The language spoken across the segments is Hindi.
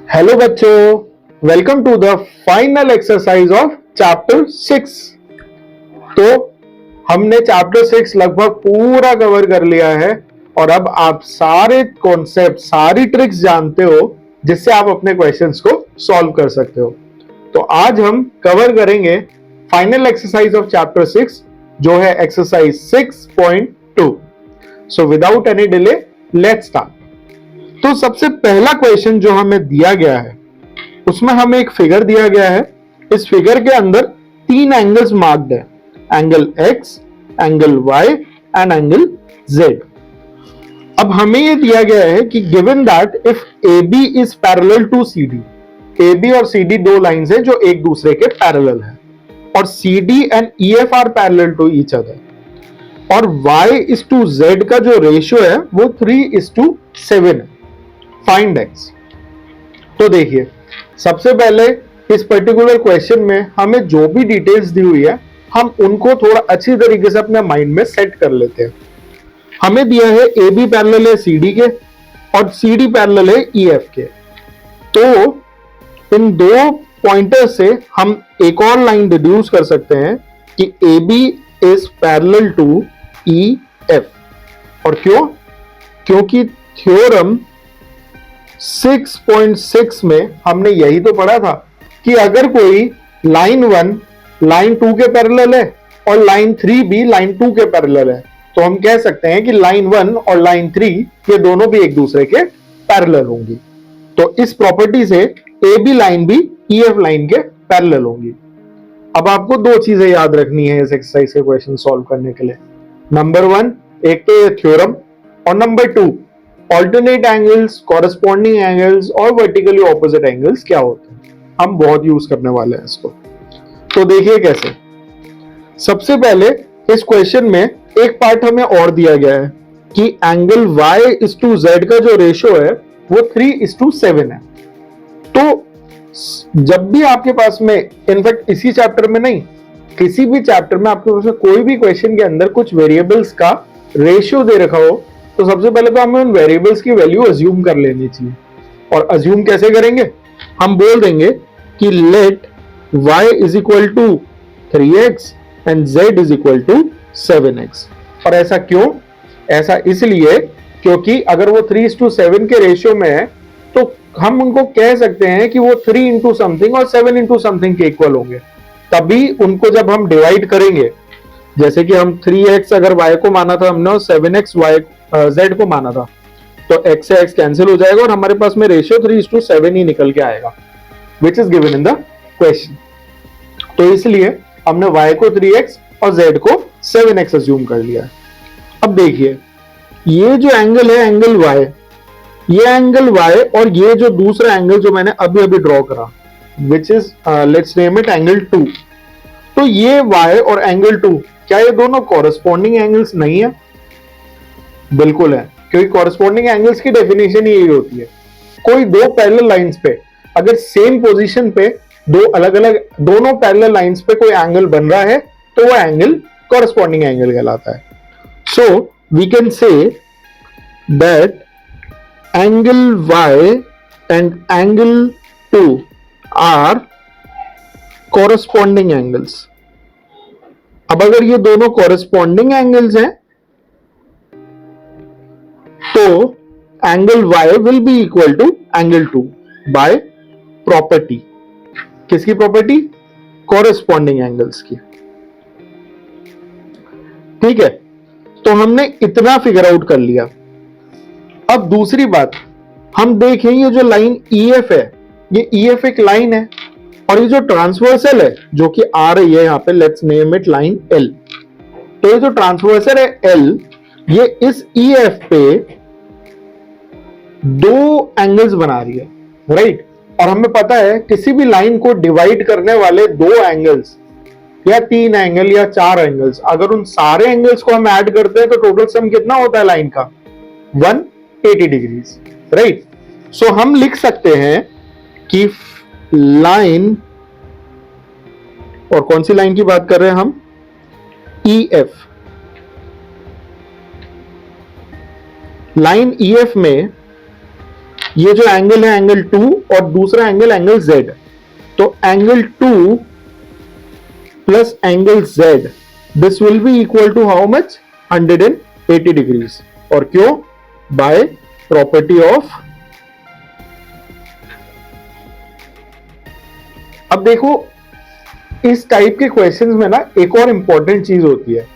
हेलो बच्चों, welcome to the final exercise of chapter 6। तो हमने चैप्टर 6 लगभग पूरा कवर कर लिया है और अब आप सारे कॉन्सेप्ट, सारी ट्रिक्स जानते हो जिससे आप अपने क्वेश्चंस को सॉल्व कर सकते हो। तो आज हम कवर करेंगे फाइनल एक्सरसाइज ऑफ चैप्टर 6 जो है exercise 6.2। So without any delay let's start. तो सबसे पहला क्वेश्चन जो हमें दिया गया है उसमें हमें एक फिगर दिया गया है। इस फिगर के अंदर तीन एंगल्स मार्क्ड है, angle x, angle y and angle z. अब हमें यह दिया गया है कि given that if A B is parallel to C D, A B और सी डी दो लाइंस है जो एक दूसरे के पैरेलल है, और C D and E F are parallel to each other, और y/z का जो रेशियो है वो 3:7 है। Find x। तो देखिए, सबसे पहले इस पर्टिकुलर क्वेश्चन में हमें जो भी डिटेल्स दी हुई है हम उनको थोड़ा अच्छी तरीके से अपने माइंड में सेट कर लेते हैं। हमें दिया है ए बी पैरेलल है सी डी के और सी डी पैरेलल है ई एफ के। तो इन दो पॉइंटर से हम एक और लाइन डिड्यूस कर सकते हैं कि A B is parallel to E F. और क्यों? क्योंकि थ्योरम 6.6 में हमने यही तो पढ़ा था कि अगर कोई लाइन 1 लाइन 2 के पैरेलल है और लाइन 3 भी लाइन 2 के पैरेलल है, तो हम कह सकते हैं कि लाइन 1 और लाइन 3 ये दोनों भी एक दूसरे के पैरेलल होंगी। तो इस प्रॉपर्टी से ए बी लाइन भी ई एफ लाइन के पैरेलल होंगी। अब आपको दो चीजें याद रखनी है इस एक्सरसाइज के क्वेश्चन सॉल्व करने के लिए। नंबर 1, एक तो ये थ्योरम, और number 2, alternate angles, corresponding angles और वर्टिकली ऑपोजिट एंगल्स क्या होते हैं। हम बहुत यूज करने वाले हैं इसको। तो देखिए कैसे। सबसे पहले इस क्वेश्चन में एक पार्ट हमें और दिया गया है कि एंगल y/z का जो रेशियो है वो 3:7 है। तो जब भी आपके पास में, इनफैक्ट इसी चैप्टर में नहीं, किसी भी चैप्टर में आपके पास में कोई भी क्वेश्चन के अंदर कुछ वेरिएबल्स का रेशियो दे रखा हो, तो सबसे पहले तो हमें उन वेरिएबल्स की वैल्यू अज्यूम कर लेनी चाहिए। और अज्यूम कैसे करेंगे? हम बोल देंगे कि let y is equal to 3x and z is equal to 7x। और ऐसा क्यों? ऐसा इसलिए क्योंकि अगर वो 3:7 के रेशियो में है तो हम उनको कह सकते हैं कि वो 3 इंटू समथिंग और 7 इंटू समथिंग के इक्वल होंगे। तभी उनको जब हम डिवाइड करेंगे, जैसे कि हम 3x अगर y को माना था हमने और 7x z को माना था, तो x से x कैंसिल हो जाएगा और हमारे पास में रेशियो 3:7 ही निकल के आएगा, which is given in the question. तो इसलिए हमने y को 3x और z को 7x अज्यूम कर लिया है। अब देखिए, ये जो एंगल है एंगल y, ये एंगल y और ये जो दूसरा एंगल जो मैंने अभी अभी ड्रॉ करा, which is let's name it angle 2। तो ये y और एंगल 2, क्या ये दोनों कॉरेस्पॉन्डिंग एंगल्स नहीं है? बिल्कुल है, क्योंकि कॉरेस्पॉन्डिंग एंगल्स की डेफिनेशन यही होती है। कोई दो पैरेलल लाइंस पे अगर सेम पोजीशन पे दो अलग अलग दोनों पैरेलल लाइंस पे कोई एंगल बन रहा है तो वो एंगल कॉरेस्पॉन्डिंग एंगल कहलाता है। So we can say that angle y and angle 2 are corresponding angles. अब अगर ये दोनों कॉरेस्पॉन्डिंग एंगल्स हैं तो angle y will be equal to angle 2 by property. किसकी प्रॉपर्टी? कॉरेस्पॉन्डिंग एंगल्स की। ठीक है, तो हमने इतना फिगर आउट कर लिया। अब दूसरी बात, हम देखें ये जो लाइन EF है, ये EF एक लाइन है और ये जो ट्रांसवर्सल है जो कि आ रही है यहां पे, let's name it line L। तो ये जो ट्रांसवर्सल है L, ये इस EF पे दो एंगल्स बना रही है, राइट? और हमें पता है किसी भी लाइन को डिवाइड करने वाले दो एंगल्स या तीन एंगल या चार एंगल्स, अगर उन सारे एंगल्स को हम ऐड करते हैं तो टोटल सम कितना होता है लाइन का? 180 डिग्रीज, राइट? सो हम लिख सकते हैं कि लाइन, और कौन सी लाइन की बात कर रहे हैं हम? EF। लाइन EF में ये जो एंगल है एंगल 2 और दूसरा एंगल Z, तो angle 2 plus angle Z, this will be equal to how much, 180 degrees. और क्यों? बाय प्रॉपर्टी ऑफ, अब देखो इस टाइप के क्वेश्चंस में ना एक और इंपॉर्टेंट चीज होती है,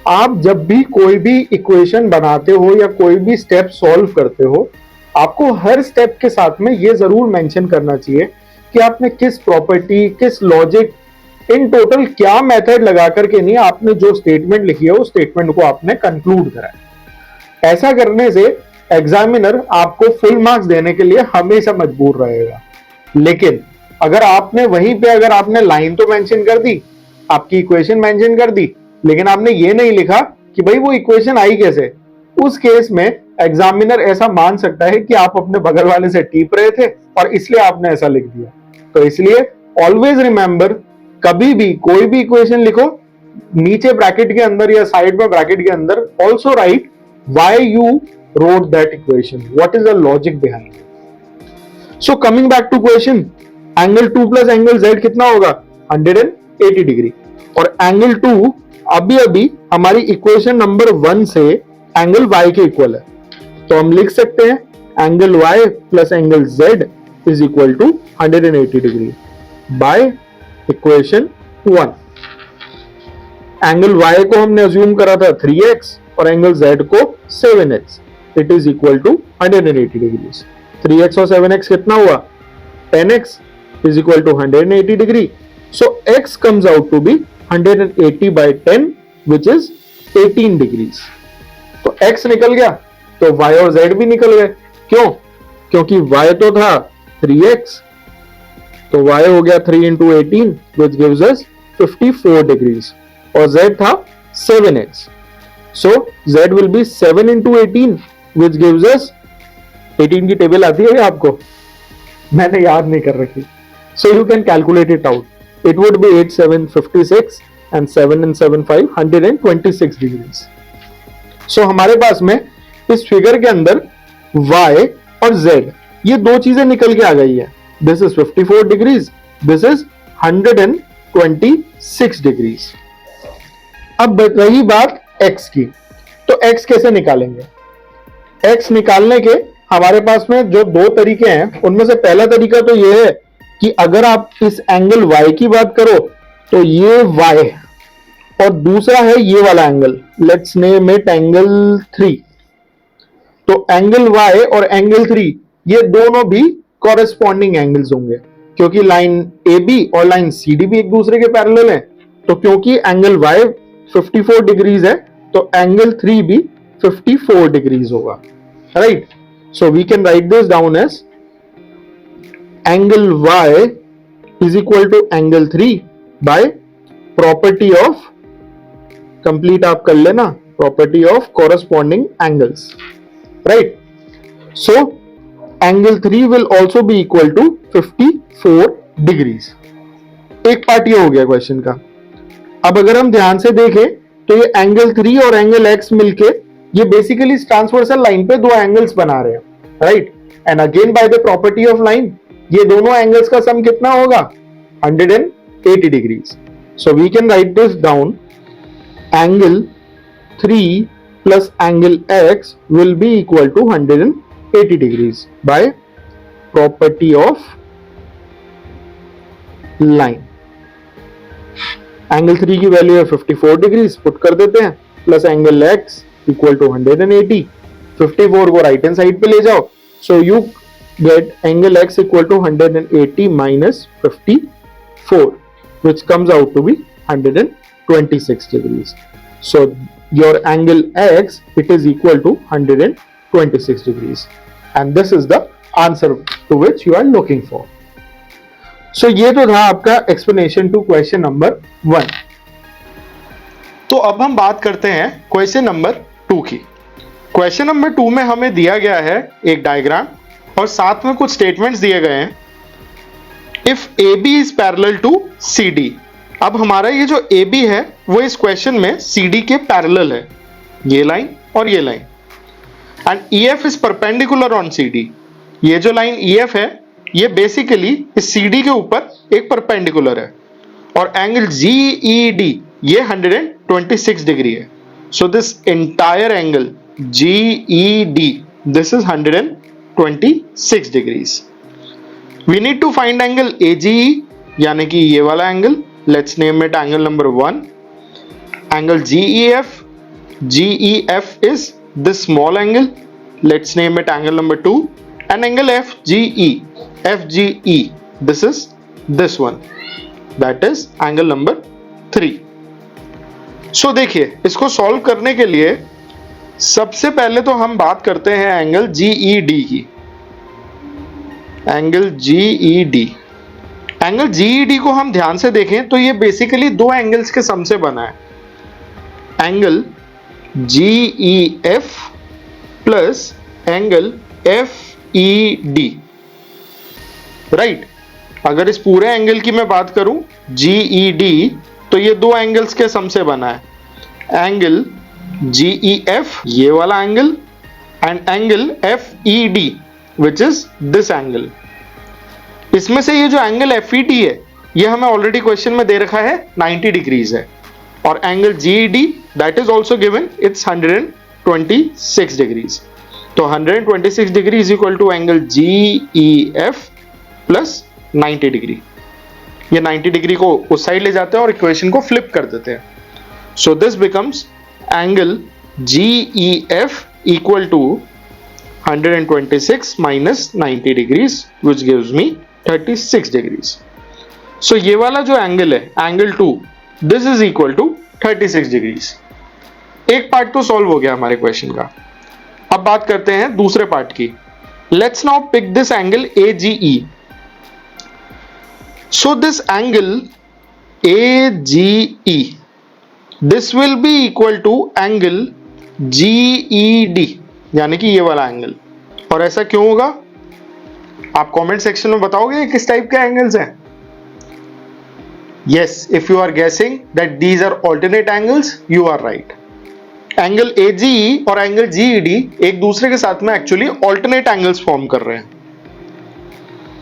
आप जब भी कोई भी इक्वेशन बनाते हो या कोई भी स्टेप सॉल्व करते हो, आपको हर स्टेप के साथ में ये जरूर मेंशन करना चाहिए कि आपने किस प्रॉपर्टी, किस लॉजिक, इन टोटल क्या मेथड लगा करके नहीं आपने जो स्टेटमेंट लिखी है उस स्टेटमेंट को आपने कंक्लूड करा है। ऐसा करने से एग्जामिनर आपको फुल मार्क्स देने के लिए हमेशा मजबूर रहेगा। लेकिन अगर आपने वहीं पे अगर आपने लाइन तो मेंशन कर दी, आपकी इक्वेशन मेंशन कर दी, लेकिन आपने ये नहीं लिखा कि भाई वो इक्वेशन आई कैसे, उस केस में एग्जामिनर ऐसा मान सकता है कि आप अपने बगल वाले से टीप रहे थे और इसलिए आपने ऐसा लिख दिया। तो इसलिए ऑलवेज रिमेंबर, कभी भी कोई भी इक्वेशन लिखो, नीचे ब्रैकेट के अंदर या साइड में ब्रैकेट के अंदर also write why you wrote that equation, what is the logic behind it. So coming back to question, angle 2 plus angle Z कितना होगा, 180 डिग्री। और एंगल 2 अभी अभी हमारी इक्वेशन नंबर 1 से एंगल Y के इक्वल है, तो हम लिख सकते हैं angle Y plus angle Z is equal to 180 degree by equation 1। Angle Y को हमने अज्यूम करा था 3x और एंगल Z को 7x, it is equal to 180 degree. 3x और 7x कितना हुआ, 10x is equal to 180 degree. So x comes out to be 180 by 10 which is 18 degrees. तो x निकल गया तो y और z भी निकल गए। क्यों? क्योंकि y तो था 3x, तो y हो गया 3 into 18 which gives us 54 degrees और z था 7x. So z will be 7 into 18 which gives us, 18 की टेबल आती है आपको, मैंने याद नहीं कर रखी, so you can calculate it out. It would be 8 7 56 and 7 and 7 5 126 degrees. So हमारे पास में इस फिगर के अंदर y और z ये दो चीजें निकल के आ गई है। This is 54 degrees, this is 126 degrees. अब रही बात x की, तो x कैसे निकालेंगे? x निकालने के हमारे पास में जो दो तरीके हैं, उनमें से पहला तरीका तो ये है कि अगर आप इस एंगल y की बात करो तो ये y और दूसरा है ये वाला angle, let's name it angle 3। तो एंगल y और एंगल 3 ये दोनों भी कॉरेस्पॉन्डिंग एंगल्स होंगे, क्योंकि लाइन AB और लाइन CD भी एक दूसरे के पैरेलल है। तो क्योंकि एंगल y 54 डिग्रीज है तो एंगल 3 भी 54 डिग्रीज होगा, right. So we can write this down as angle y is equal to angle 3 by property of, complete आप कर लेना, property of corresponding angles, right. So angle 3 will also be equal to 54 degrees. एक पार्ट ये हो गया क्वेश्चन का। अब अगर हम ध्यान से देखें तो ये एंगल 3 और एंगल x मिलके ये बेसिकली ट्रांसवर्सल लाइन पे दो एंगल्स बना रहे हैं, right. And again by the property of line ये दोनों एंगल्स का सम कितना होगा, 180 degrees. So we can write this down, angle 3 plus angle x will be equal to 180 degrees by property of line. Angle 3 की वैल्यू है 54 डिग्रीज, पुट कर देते हैं, plus angle x equal to 180, 54 को राइट हैंड साइड पे ले जाओ, so you get angle x equal to 180 minus 54 which comes out to be 126 degrees. So your angle x, it is equal to 126 degrees and this is the answer to which you are looking for. So ये तो था आपका explanation to question number 1. तो अब हम बात करते हैं question number 2 की। question number 2 में हमें दिया गया है एक डायग्राम और साथ में कुछ स्टेटमेंट्स दिए गए हैं। If AB is parallel to CD, अब हमारा ये जो AB है वो इस क्वेश्चन में CD के पैरेलल है, ये लाइन और ये line. And EF is perpendicular on CD, ये जो लाइन EF है ये बेसिकली इस CD के ऊपर एक परपेंडिकुलर है और एंगल GED ये 126 डिग्री है. So this entire angle GED this is 126 degrees. We need to find angle AGE यानी कि ये वाला angle. Let's name it angle number 1. Angle GEF is this small angle. Let's name it angle number 2. And angle FGE this is this one, that is angle number 3. So देखिए इसको सॉल्व करने के लिए सबसे पहले तो हम बात करते हैं एंगल GED की. एंगल GED, एंगल GED को हम ध्यान से देखें तो ये बेसिकली दो एंगल्स के सम से बना है. Angle GEF plus angle FED, right. अगर इस पूरे एंगल की मैं बात करूं GED तो ये दो एंगल्स के सम से बना है. एंगल GEF ये वाला angle and angle FED which is this angle. इसमें से ये जो एंगल FED है ये हमें ऑलरेडी क्वेश्चन में दे रखा है 90 डिग्रीज है और angle GED that is also given it's 126 degrees. तो 126 degree is equal to angle GEF plus 90 degree. ये 90 डिग्री को उस साइड ले जाते हैं और इक्वेशन को फ्लिप कर देते हैं. So this becomes angle GEF equal to 126 minus 90 degrees which gives me 36 degrees. So ये वाला जो एंगल है angle 2 this is equal to 36 degrees. एक पार्ट तो सॉल्व हो गया हमारे क्वेश्चन का. अब बात करते हैं दूसरे पार्ट की. Let's now pick this angle AGE. So this angle AGE this will be equal to angle GED यानी कि ये वाला एंगल. और ऐसा क्यों होगा आप कमेंट सेक्शन में बताओगे किस टाइप के एंगल्स हैं. Yes, if you are guessing that these are alternate angles you are right. Angle AGE और एंगल GED एक दूसरे के साथ में एक्चुअली ऑल्टरनेट एंगल्स फॉर्म कर रहे हैं.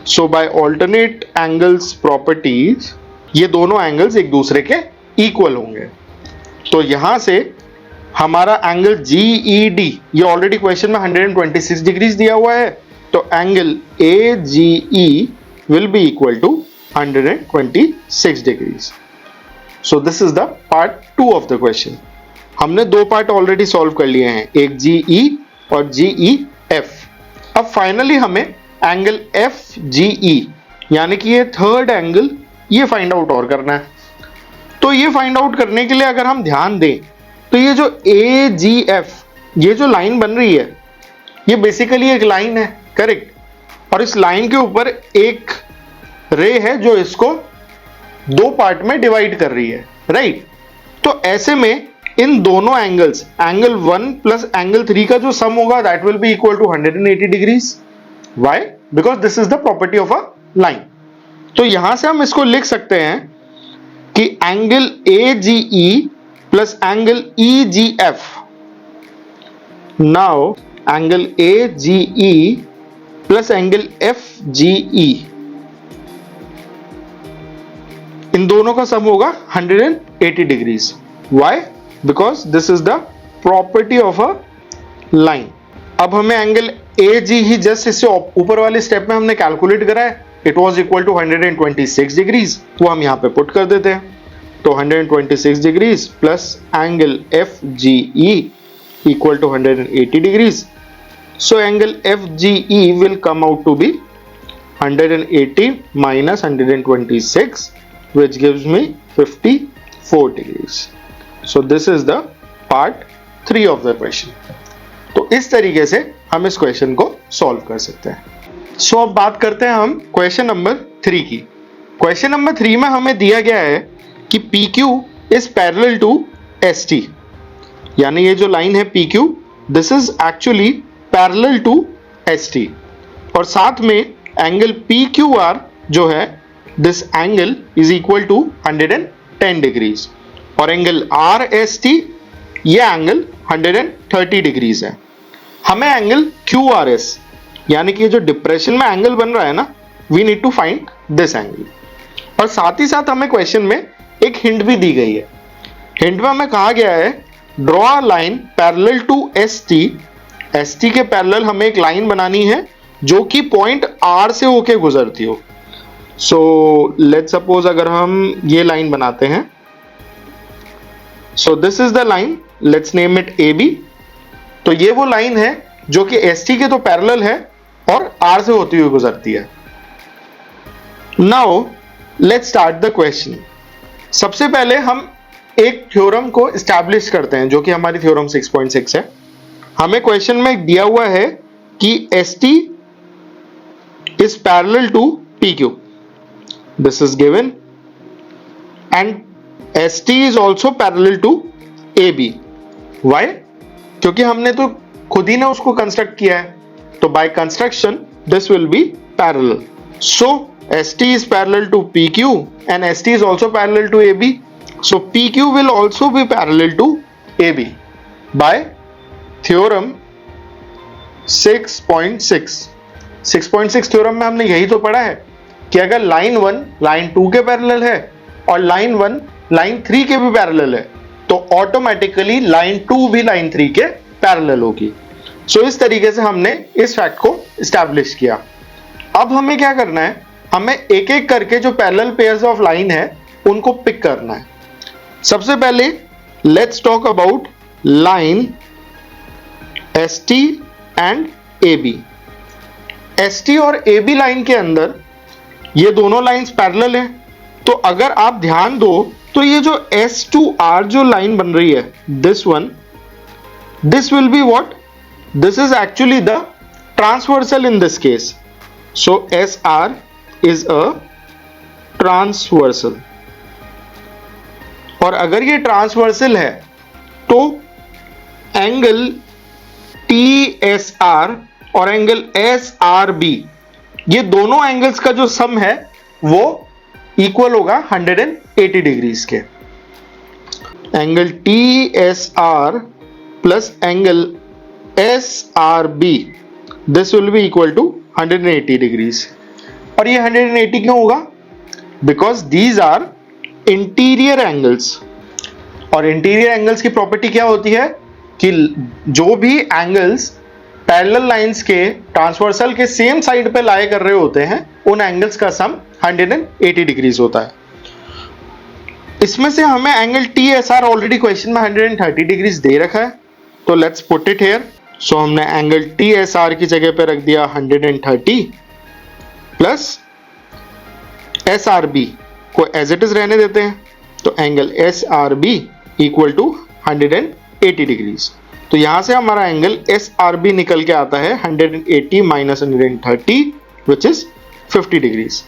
सो बाय ऑल्टरनेट एंगल्स प्रॉपर्टीज ये दोनों एंगल्स एक दूसरे के इक्वल होंगे. तो यहां से हमारा एंगल GED ये ऑलरेडी क्वेश्चन में 126 डिग्रीज दिया हुआ है. तो angle AGE will be equal to 126 degrees. So this is the part 2 of the question. हमने दो पार्ट ऑलरेडी सॉल्व कर लिए हैं, एक GE और GEF. अब फाइनली हमें एंगल FGE यानी कि ये थर्ड एंगल ये फाइंड आउट और करना है. तो ये फाइंड आउट करने के लिए अगर हम ध्यान दें तो ये जो AGF ये जो लाइन बन रही है ये बेसिकली एक लाइन है, करेक्ट. और इस लाइन के ऊपर एक रे है जो इसको दो पार्ट में डिवाइड कर रही है, राइट. तो ऐसे में इन दोनों एंगल्स एंगल 1 प्लस एंगल 3 का जो सम होगा that will be equal to 180 degrees. Why? Because this is the property of a line. तो यहां से हम इसको लिख सकते हैं कि angle AGE plus angle EGF. Now angle AGE plus angle FGE इन दोनों का सम होगा 180 degrees. Why? Because this is the property of a line. अब हमें एंगल AG ही जस्ट इससे ऊपर वाले स्टेप में हमने कैलकुलेट करा है. It was equal to 126 degrees. वो हम यहां पे पुट कर देते हैं. तो 126 degrees plus angle FGE equal to 180 degrees. So angle FGE will come out to be 180 minus 126 which gives me 54 degrees. So this is the part 3 of the question. तो इस तरीके से हम इस क्वेश्चन को सॉल्व कर सकते हैं. सो अब बात करते हैं हम क्वेश्चन नंबर 3 की. क्वेश्चन नंबर 3 में हमें दिया गया है कि PQ is parallel to ST. यानी ये जो लाइन है PQ this is actually parallel to ST. और साथ में एंगल PQR जो है this angle is equal to 110 degrees. और एंगल RST ये एंगल 130 डिग्रीज है. हमें एंगल QRS यानी कि जो डिप्रेशन में एंगल बन रहा है ना, we need to find this angle. और साथ ही साथ हमें क्वेश्चन में एक हिंट भी दी गई है। हिंट में हमें कहा गया है draw a line parallel to S T. S T के पैरेलल हमें एक लाइन बनानी है जो कि पॉइंट आर से होके गुजरती हो। सो लेट्स सपोज अगर हम ये लाइन बनाते हैं, so this is the line, let's name it A B. तो ये वो लाइन है जो कि एस टी के तो पैरेलल है और आर से होती हुई गुजरती है। Now let's start the question. सबसे पहले हम एक थ्योरम को एस्टैब्लिश करते हैं जो कि हमारी थ्योरम 6.6 है। हमें क्वेश्चन में दिया हुआ है कि S T is parallel to P Q, this is given, and S T is also parallel to A B. Why? क्योंकि हमने तो खुद ही ने उसको कंस्ट्रक्ट किया है, तो by construction this will be parallel. So S T is parallel to P Q and S T is also parallel to A B. So PQ will also be parallel to AB by theorem 6.6। 6.6 theorem में हमने यही तो पढ़ा है कि अगर लाइन 1 लाइन 2 के पैरेलल है और लाइन 1 लाइन 3 के भी पैरेलल है तो ऑटोमेटिकली लाइन 2 भी लाइन 3 के पैरेलल होगी। सो इस तरीके से हमने इस फैक्ट को एस्टैब्लिश किया। अब हमें क्या करना है, हमें एक एक करके जो पैरेलल पेयर्स ऑफ लाइन है उनको पिक करना है। सबसे पहले let's talk about line S T and A B. S T और ए बी लाइन के अंदर ये दोनों लाइंस पैरेलल हैं, तो अगर आप ध्यान दो तो ये जो एस टू आर जो लाइन बन रही है, this one, this will be what, this is actually the transversal in this case. So S R is a transversal, और अगर ये ट्रांसवर्सल है तो एंगल टी एस आर और एंगल एस आर बी, ये दोनों एंगल्स का जो सम है वो इक्वल होगा 180 डिग्रीज के। Angle T S R plus angle S R B, this will be equal to 180 degrees. और ये 180 क्यों होगा? Because these are interior angles, और इंटीरियर एंगल्स की प्रॉपर्टी क्या होती है कि जो भी एंगल्स पैरेलल लाइंस के ट्रांसवर्सल के सेम साइड पे लाए कर रहे होते हैं उन एंगल्स का सम 180 डिग्रीज होता है। इसमें से हमें angle T S are already question में 130 डिग्रीज दे रखा है, तो लेट्स पुट इट हियर। सो हमने एंगल टी एस आर की जगह पे रख दिया 130 प्लस एस आर बी को एज इट इज रहने देते हैं, तो angle S R B equal to 180 degrees. तो यहां से हमारा एंगल एस आर बी निकल के आता है 180 minus 130 which is 50 degrees.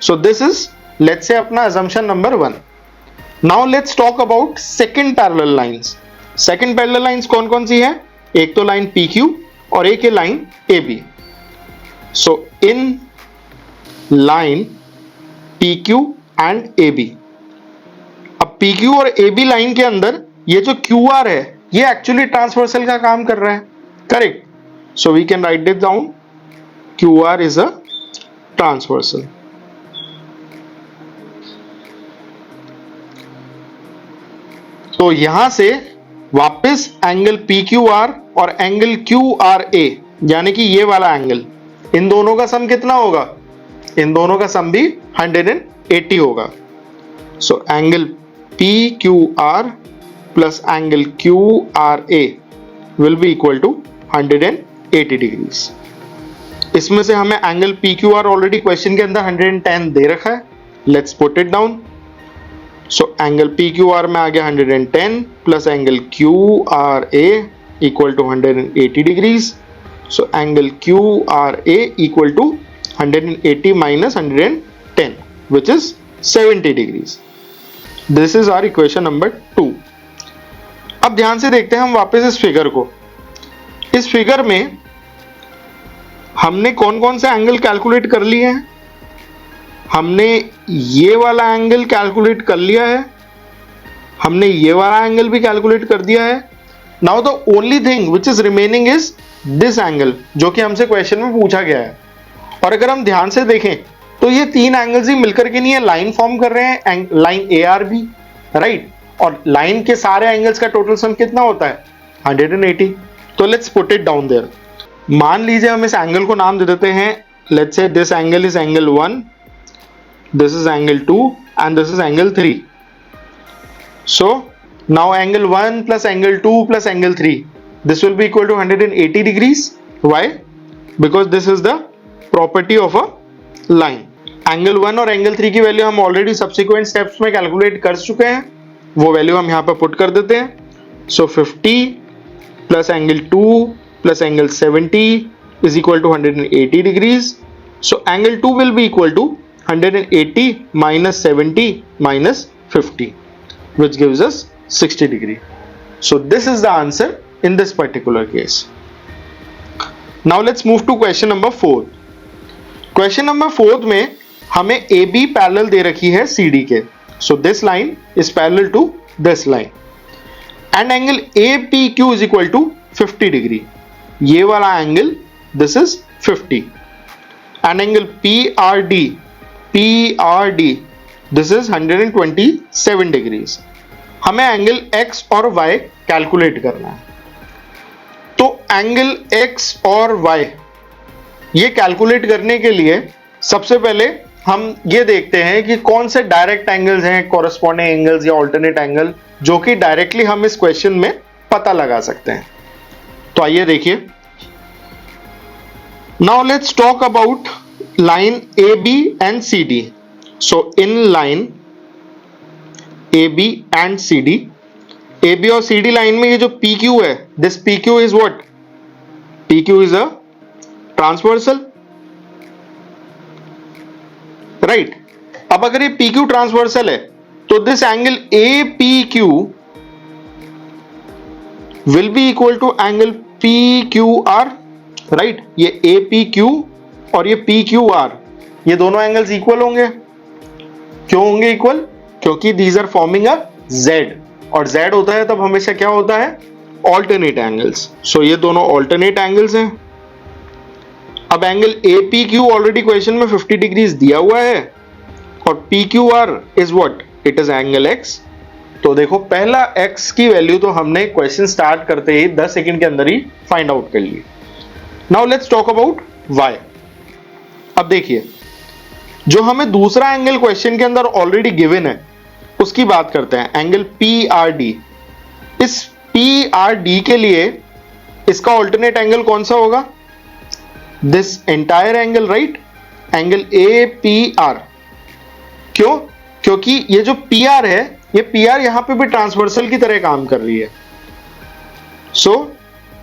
So this is let's say अपना assumption number 1। Now let's talk about second parallel lines. Second parallel lines कौन कौन सी है? एक तो लाइन पी क्यू और एक है line A B. So in line P Q and A B, अब पी क्यू और ए बी लाइन के अंदर ये जो क्यू आर है ये एक्चुअली ट्रांसवर्सल का काम कर रहा है, correct? So we can write it down, Q R is a transversal. तो यहां से वापस एंगल पी क्यू आर और एंगल क्यू आर ए, यानी कि ये वाला एंगल, इन दोनों का सम कितना होगा? इन दोनों का सम भी 180 होगा। So angle P Q R plus angle Q R A will be equal to 180 degrees. इसमें से हमें angle P Q R already question के अंदर 110 दे रखा है, let's put it down. So angle P Q R में आ गया 110 plus angle Q R A equal to 180 degrees. So angle Q R A equal to 180 minus 110 which is 70 degrees. This is our equation number 2. अब ध्यान से देखते हैं हम वापस इस फिगर को। इस फिगर में हमने कौन कौन से एंगल कैलकुलेट कर लिए हैं? हमने ये वाला एंगल कैलकुलेट कर लिया है, हमने ये वाला एंगल भी कैलकुलेट कर दिया है। Now the only thing which is remaining is this angle, जो कि हमसे क्वेश्चन में पूछा गया है। और अगर हम ध्यान से देखें तो ये तीन एंगल्स ही मिलकर के नहीं है, लाइन फॉर्म कर रहे हैं, line A R B, right. और लाइन के सारे एंगल्स का टोटल सम कितना होता है 180। तो let's put it down there. मान लीजिए हम इस एंगल को नाम दे देते हैं, let's say this angle is angle 1, this is angle 2 and this is angle 3। So now angle 1 plus angle 2 plus angle 3, this will be equal to 180 degrees. Why? Because this is the property of a line. Angle 1 और एंगल 3 की वैल्यू हम ऑलरेडी सब्सिक्वेंट स्टेप्स में कैलकुलेट कर चुके हैं, वो वैल्यू हम यहां पर पुट कर देते हैं। So 50 plus angle 2 plus angle 70 is equal to 180 degrees. So angle 2 will be equal to 180 minus 70 minus 50 which gives us 60 degree. So this is the answer in this particular case. Now let's move to question number 4. Question number 4 में हमें AB पैरेलल दे रखी है CD के. So this line is parallel to this line. And angle APQ is equal to 50 degree. ये वाला angle this is 50. And angle PRD this is 127 degrees. हमें एंगल X और Y कैलकुलेट करना है। तो एंगल X और Y ये कैलकुलेट करने के लिए सबसे पहले हम ये देखते हैं कि कौन से डायरेक्ट एंगल्स हैं, कॉरस्पॉन्डिंग एंगल्स या ऑल्टरनेट एंगल, जो कि डायरेक्टली हम इस क्वेश्चन में पता लगा सकते हैं। तो आइए देखिए। Now let's talk about line AB and CD। So in line AB and CD, AB और CD लाइन में ये जो PQ है, this PQ is what? PQ is a transversal, right? अब अगर ये PQ ट्रांसवर्सल है तो this angle APQ will be equal to angle PQR, right? ये APQ और ये PQR ये दोनों एंगल्स इक्वल होंगे। क्यों होंगे इक्वल? क्योंकि these are forming a Z, और Z होता है तब हमेशा क्या होता है ऑल्टरनेट एंगल्स। सो ये दोनों ऑल्टरनेट एंगल्स हैं। अब एंगल APQ ऑलरेडी क्वेश्चन में 50 डिग्रीज दिया हुआ है और PQR is what? It is angle X। तो देखो पहला X की वैल्यू तो हमने क्वेश्चन स्टार्ट करते ही 10 सेकंड के अंदर ही फाइंड आउट कर ली। Now let's talk about Y। अब देखिए जो हमें दूसरा एंगल क्वेश्चन के अंदर ऑलरेडी गिवन है उसकी बात करते हैं, एंगल PRD। इस PRD के लिए इसका ऑल्टरनेट एंगल कौन सा होगा? This entire angle, right? Angle APR। क्यों? क्योंकि ये जो PR है, ये PR यहां पे भी ट्रांसवर्सल की तरह काम कर रही है। So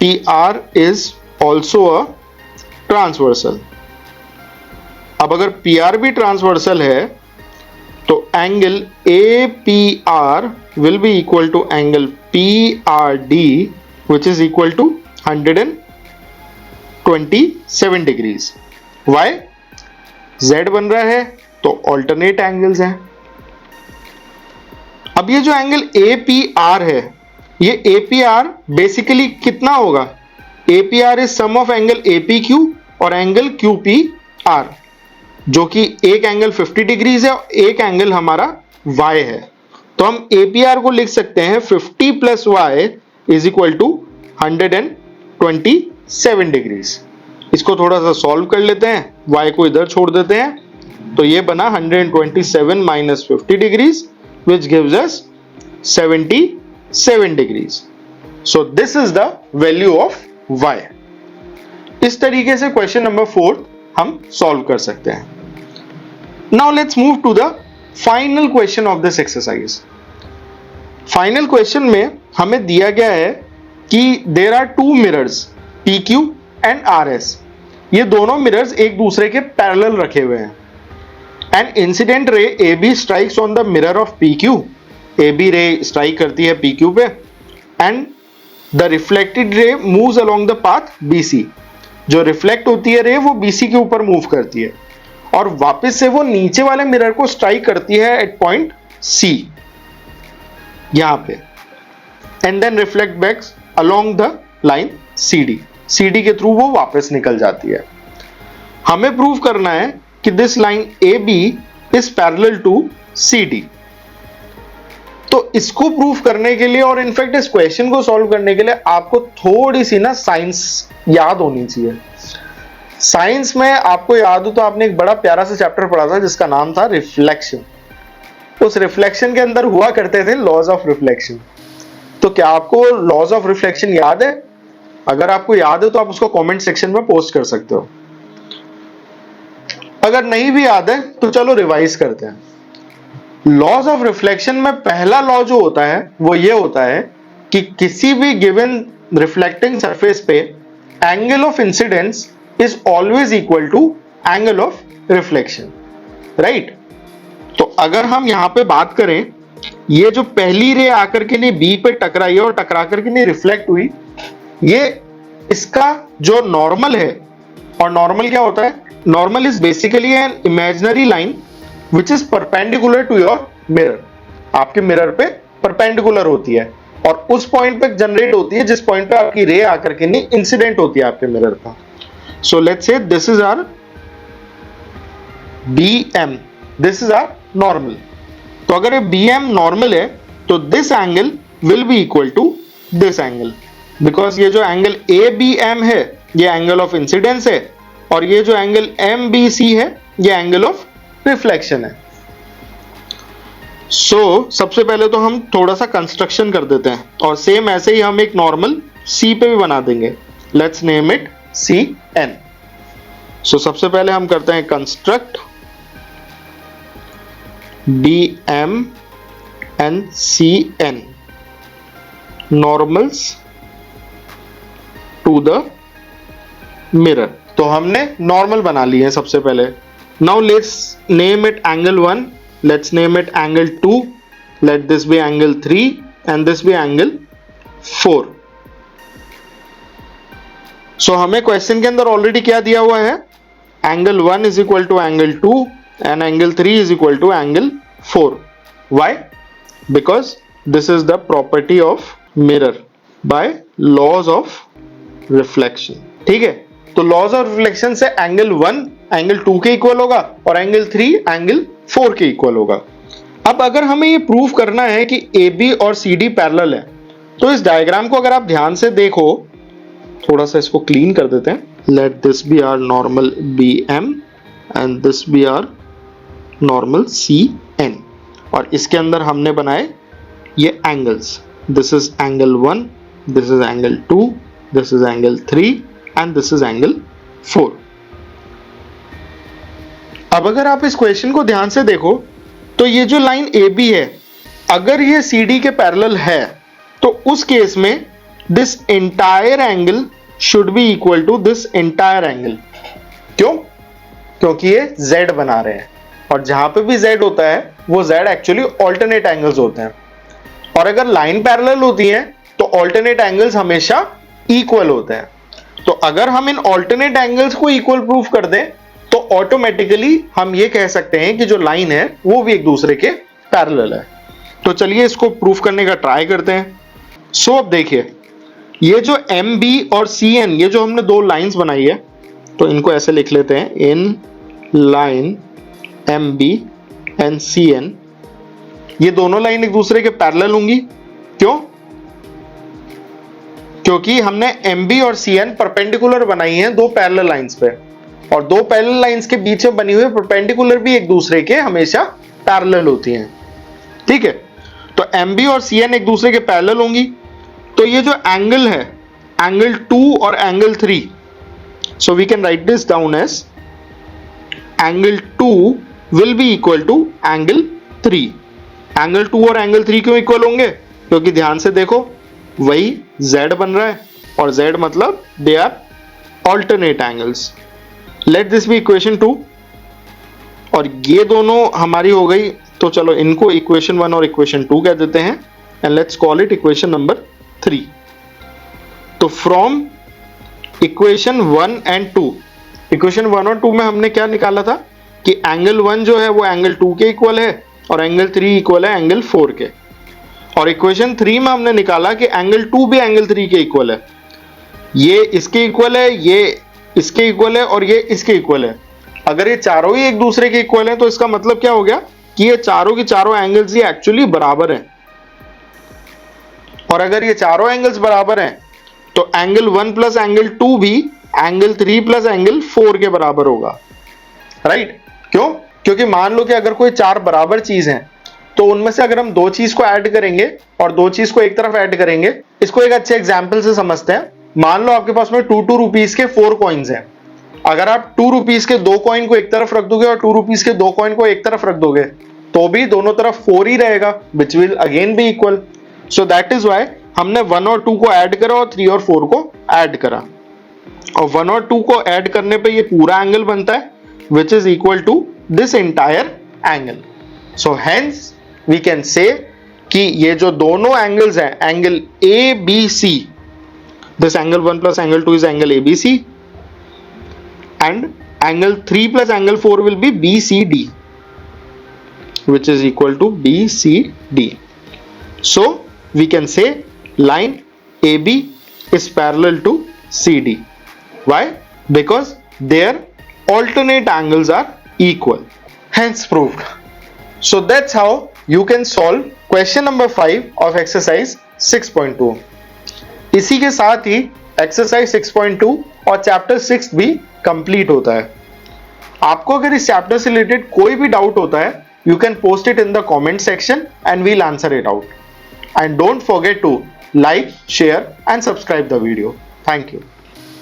PR is also a transversal. अब अगर PR भी ट्रांसवर्सल है तो angle APR will be equal to angle PRD which is equal to 127 degrees. Why? Z बन रहा है तो ऑल्टरनेट एंगल्स हैं। अब ये जो एंगल APR है, ये APR बेसिकली कितना होगा? APR is sum of angle APQ और एंगल QPR, जो कि एक एंगल 50 डिग्रीज है और एक एंगल हमारा Y है। तो हम APR को लिख सकते हैं 50 plus Y is equal to 127 degrees. इसको थोड़ा सा सॉल्व कर लेते हैं, Y को इधर छोड़ देते हैं, तो ये बना 127 minus 50 degrees which gives us 77 degrees. So this is the value of Y। इस तरीके से क्वेश्चन नंबर 4 हम सॉल्व कर सकते हैं। Now let's move to the final question of this exercise. Final question में हमें दिया गया है कि there are two mirrors PQ and RS। ये दोनों मिरर्स एक दूसरे के पैरेलल रखे हुए हैं। And incident ray AB strikes on the mirror of PQ। AB रे स्ट्राइक करती है PQ पे and the reflected ray moves along the path BC। जो रिफ्लेक्ट होती है रे वो BC के ऊपर मूव करती है और वापस से वो नीचे वाले मिरर को स्ट्राइक करती है एट पॉइंट C यहां पे, and then reflect back along the line CD। CD के थ्रू वो वापस निकल जाती है। हमें प्रूव करना है कि this line AB is parallel to CD। तो इसको प्रूव करने के लिए और इनफैक्ट इस क्वेश्चन को सॉल्व करने के लिए आपको थोड़ी सी ना साइंस याद होनी चाहिए। साइंस में आपको याद हो तो आपने एक बड़ा प्यारा सा चैप्टर पढ़ा था जिसका नाम था रिफ्लेक्शन। उस रिफ्लेक्शन के अंदर हुआ करते थे लॉज ऑफ रिफ्लेक्शन। तो क्या आपको लॉज ऑफ रिफ्लेक्शन याद है? अगर आपको याद है तो आप उसको कमेंट सेक्शन में पोस्ट कर सकते हो। अगर नहीं भी याद है तो चलो रिवाइज करते हैं। लॉज ऑफ रिफ्लेक्शन में पहला लॉ जो होता है वो ये होता है कि किसी भी गिवन रिफ्लेक्टिंग सरफेस पे angle of incidence is always equal to angle of reflection, right? तो अगर हम यहां पे बात करें, ये जो पहली रे आकर के नहीं बी पे टकराई और टकरा करके नहीं रिफ्लेक्ट हुई, ये इसका जो नॉर्मल है, और नॉर्मल क्या होता है? Normal is basically an imaginary line which is perpendicular to your mirror. आपके मिरर पे परपेंडिकुलर होती है और उस पॉइंट पे जनरेट होती है जिस पॉइंट पे आपकी रे आकर के नहीं इंसिडेंट होती है आपके मिरर का। So let's say this is our BM, this is our normal. तो अगर ये BM नॉर्मल है तो this angle will be equal to this angle, because ये जो एंगल ABM है ये एंगल ऑफ इंसिडेंस है और ये जो एंगल MBC है ये एंगल ऑफ रिफ्लेक्शन है। सबसे पहले तो हम थोड़ा सा कंस्ट्रक्शन कर देते हैं और सेम ऐसे ही हम एक नॉर्मल C पे भी बना देंगे। Let's name it CN। सबसे पहले हम करते हैं construct BM and CN normals to the mirror. तो हमने नॉर्मल बना लिए हैं सबसे पहले। Now let's name it angle 1, let's name it angle 2, let this be angle 3 and this be angle 4। हमें क्वेश्चन के अंदर ऑलरेडी क्या दिया हुआ है? Angle 1 is equal to angle 2 and angle 3 is equal to angle 4. Why? Because this is the property of mirror by laws of reflection. ठीक है? तो laws of reflection से angle 1 angle 2 के इक्वल होगा और angle 3 angle 4 के इक्वल होगा। अब अगर हमें ये प्रूव करना है कि AB और CD पैरेलल है तो इस डायग्राम को अगर आप ध्यान से देखो, थोड़ा सा इसको क्लीन कर देते हैं। Let this be our normal BM and this be our normal CN और इसके अंदर हमने बनाए ये angles. This is angle 1, this is angle 2, this is angle 3 and this is angle 4। अब अगर आप इस क्वेश्चन को ध्यान से देखो तो ये जो लाइन AB है अगर ये CD के पैरेलल है तो उस केस में this entire angle should be equal to this entire angle. क्यों? क्योंकि ये Z बना रहे हैं और जहां पे भी Z होता है वो Z एक्चुअली ऑल्टरनेट एंगल्स होते हैं और अगर लाइन पैरेलल होती है तो ऑल्टरनेट एंगल्स हमेशा इक्वल होते हैं। तो अगर हम इन ऑल्टरनेट एंगल्स को इक्वल प्रूफ कर दें तो ऑटोमेटिकली हम ये कह सकते हैं कि जो लाइन है वो भी एक दूसरे के पैरेलल है। तो चलिए इसको प्रूफ करने का ट्राई करते हैं। अब देखिए ये जो MB और CN ये जो हमने दो लाइंस बनाई है तो इनको ऐसे लिख लेते हैं, in line MB and CN ये दोनों लाइन एक दूसरे के पैरेलल होंगी। क्यों? क्योंकि हमने MB और CN परपेंडिकुलर बनाई हैं दो पैरेलल लाइंस पे और दो पैरेलल लाइंस के बीच में बनी हुई परपेंडिकुलर भी एक दूसरे के हमेशा पैरेलल होती हैं। ठीक है? तो MB और CN एक दूसरे के पैरेलल होंगी। तो ये जो एंगल है एंगल 2 और angle 3, so we can write this down as angle 2 will be equal to angle 3। Angle 2 और एंगल 3 क्यों इक्वल होंगे? क्योंकि ध्यान से देखो वही Z बन रहा है और Z मतलब they are alternate angles. Let this be equation 2 और ये दोनों हमारी हो गई। तो चलो इनको इक्वेशन 1 और इक्वेशन 2 कह देते हैं and let's call it equation number 3। तो फ्रॉम इक्वेशन 1 एंड 2, इक्वेशन 1 और 2 में हमने क्या निकाला था कि एंगल 1 जो है वो एंगल 2 के इक्वल है और एंगल 3 इक्वल है एंगल 4 के। और इक्वेशन 3 में हमने निकाला कि एंगल 2 भी एंगल 3 के इक्वल है। ये इसके इक्वल है, ये इसके इक्वल है और ये इसके इक्वल है। अगर ये चारों ही एक दूसरे के इक्वल हैं तो इसका मतलब क्या हो गया कि ये चारों की चारों एंगल्स ही एक्चुअली बराबर हैं। और अगर ये चारों एंगल्स बराबर हैं तो एंगल 1 प्लस एंगल 2 भी एंगल 3 प्लस एंगल 4 के बराबर होगा, राइट? क्यों? क्योंकि मान लो कि अगर कोई चार बराबर चीज है तो उनमें से अगर हम दो चीज को ऐड करेंगे और दो चीज को एक तरफ ऐड करेंगे, इसको एक अच्छे एग्जांपल से समझते हैं। मान लो आपके पास में 2 रुपीस के 4 कॉइन्स हैं। अगर आप 2 रुपीस के 2 कॉइन को एक तरफ रख दोगे और 2 रुपीस के 2 कॉइन को एक तरफ रख दोगे तो भी दोनों तरफ 4 ही रहेगा, which will again be equal. So that is why हमने 1 और 2 को ऐड करा और 3 और 4 को ऐड करा, और 1 और 2 को ऐड करने पे ये पूरा एंगल बनता है which is equal to this entire angle. So hence we can say कि ये जो दोनों एंगल्स हैं, angle A B C, this angle 1 plus angle 2 is angle A B C, and angle 3 plus angle 4 will be BCD, which is equal to BCD. So we can say line AB is parallel to CD. Why? Because their alternate angles are equal. Hence proved. So that's how you can solve question number 5 of exercise 6.2. इसी के साथ ही एक्सरसाइज 6.2 और चैप्टर 6 भी कंप्लीट होता है। आपको अगर इस चैप्टर से रिलेटेड कोई भी डाउट होता है, you can post it in the comment section and we'll answer it out. And don't forget to like, share and subscribe the video. Thank you.